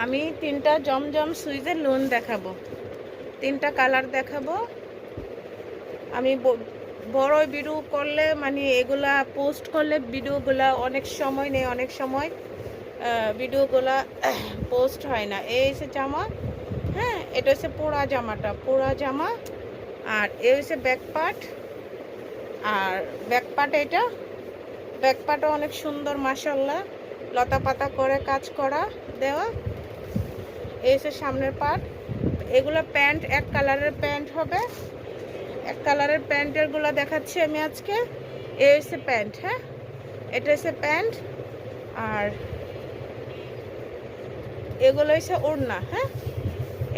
আমি তিনটা জমজম সুইজের লোন দেখাবো, তিনটা কালার দেখাবো। আমি বড় ভিডিও করলে মানে এগুলা পোস্ট করলে ভিডিওগুলা অনেক সময় নেই, অনেক সময় ভিডিওগুলা পোস্ট হয় না। এই হচ্ছে জামা, হ্যাঁ, এটা হচ্ছে পোড়া জামাটা, পোড়া জামা। আর এই হচ্ছে ব্যাক পার্ট, আর ব্যাক পার্ট এটা, ব্যাক পার্টও অনেক সুন্দর মাশাআল্লাহ, লতা পাতা করে কাজ করা দেওয়া। এই হচ্ছে সামনের পার্ট। এগুলো প্যান্ট, এক কালারের প্যান্ট হবে, এক কালারের প্যান্টের গুলো দেখাচ্ছি আমি আজকে। এই হচ্ছে প্যান্ট, হ্যাঁ, এটা হচ্ছে প্যান্ট। আর এগুলো হচ্ছে ওড়না, হ্যাঁ,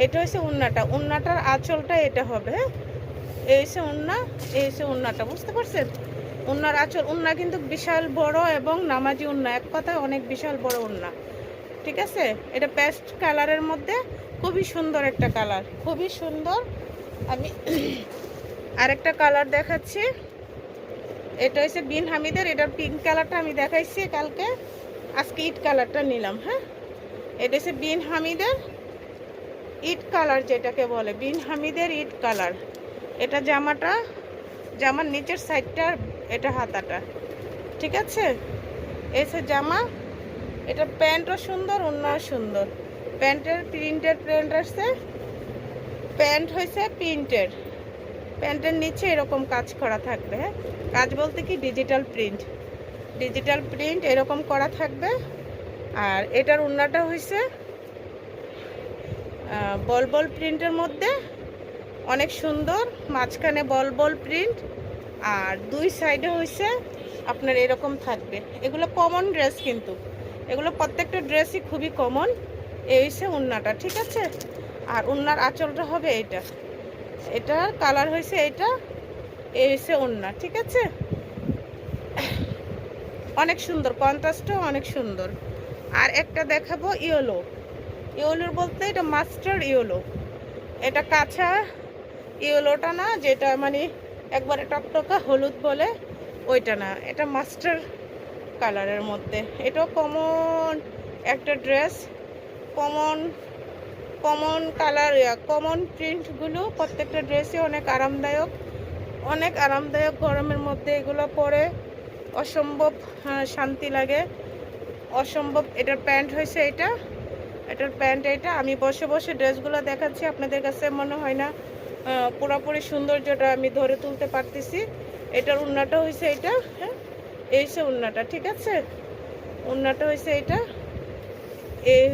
এটা হচ্ছে ওড়নাটা, ওড়নাটার আঁচলটা এটা হবে, হ্যাঁ। এই হচ্ছে ওড়না, এই হচ্ছে ওড়নাটা, বুঝতে পারছেন? ওড়নার আঁচল, ওড়না কিন্তু বিশাল বড় এবং নামাজি ওড়না, এক কথায় অনেক বিশাল বড় ওড়না, ঠিক আছে। এটা পেস্ট কালারের মধ্যে খুবই সুন্দর একটা কালার, খুবই সুন্দর। আমি আরেকটা কালার দেখাচ্ছি, এটা হচ্ছে বিন হামিদের, এটার পিঙ্ক কালারটা আমি দেখাইছি কালকে, আজকে ইট কালারটা নিলাম, হ্যাঁ। এটা হচ্ছে বিন হামিদের ইট কালার, যেটাকে বলে বিন হামিদের ইট কালার। এটা জামাটা, জামার নিচের সাইডটা, এটা হাতাটা, ঠিক আছে। এসে জামা, এটা প্যান্টও সুন্দর, ওড়নাও সুন্দর। প্যান্টের প্রিন্ট আসছে, প্যান্ট হয়েছে প্রিন্টের, প্যান্টের নিচে এরকম কাজ করা থাকবে, হ্যাঁ। কাজ বলতে কি ডিজিটাল প্রিন্ট, ডিজিটাল প্রিন্ট এরকম করা থাকবে। আর এটার ওড়নাটা হয়েছে বল বল প্রিন্টের মধ্যে, অনেক সুন্দর, মাঝখানে বল বল প্রিন্ট, আর দুই সাইডে হয়েছে আপনার এরকম থাকবে। এগুলো কমন ড্রেস, কিন্তু এগুলো প্রত্যেকটা ড্রেসই খুবই কমন। এই হচ্ছে ওড়নাটা, ঠিক আছে। আর ওড়নার আঁচলটা হবে এটা, এটার কালার হয়েছে এটা। এই হচ্ছে ওড়না, ঠিক আছে। অনেক সুন্দর, কন্ট্রাস্টও অনেক সুন্দর। আর একটা দেখাবো ইয়েলো, ইয়েলোর বলতে এটা মাস্টার ইয়েলো, এটা কাঁচা ইয়েলোটা না, যেটা মানে একবারে টকটকা হলুদ বলে ওইটা না, এটা মাস্টার কালারের মধ্যে। এটাও কমন একটা dress, common common colour, common প্রিন্টগুলো প্রত্যেকটা ড্রেসই অনেক আরামদায়ক, অনেক আরামদায়ক। গরমের মধ্যে এগুলো পরে অসম্ভব শান্তি লাগে, অসম্ভব। এটার প্যান্ট হয়েছে এটা, এটার প্যান্ট এটা। আমি বসে বসে ড্রেসগুলো দেখাচ্ছি, আপনাদের কাছে মনে হয় না পুরোপুরি সৌন্দর্যটা আমি ধরে তুলতে পারতেছি। এটার ওড়নাটা হয়েছে এটা, হ্যাঁ, এই হচ্ছে ওড়নাটা, ঠিক আছে। ওড়নাটা হয়েছে এটা, এই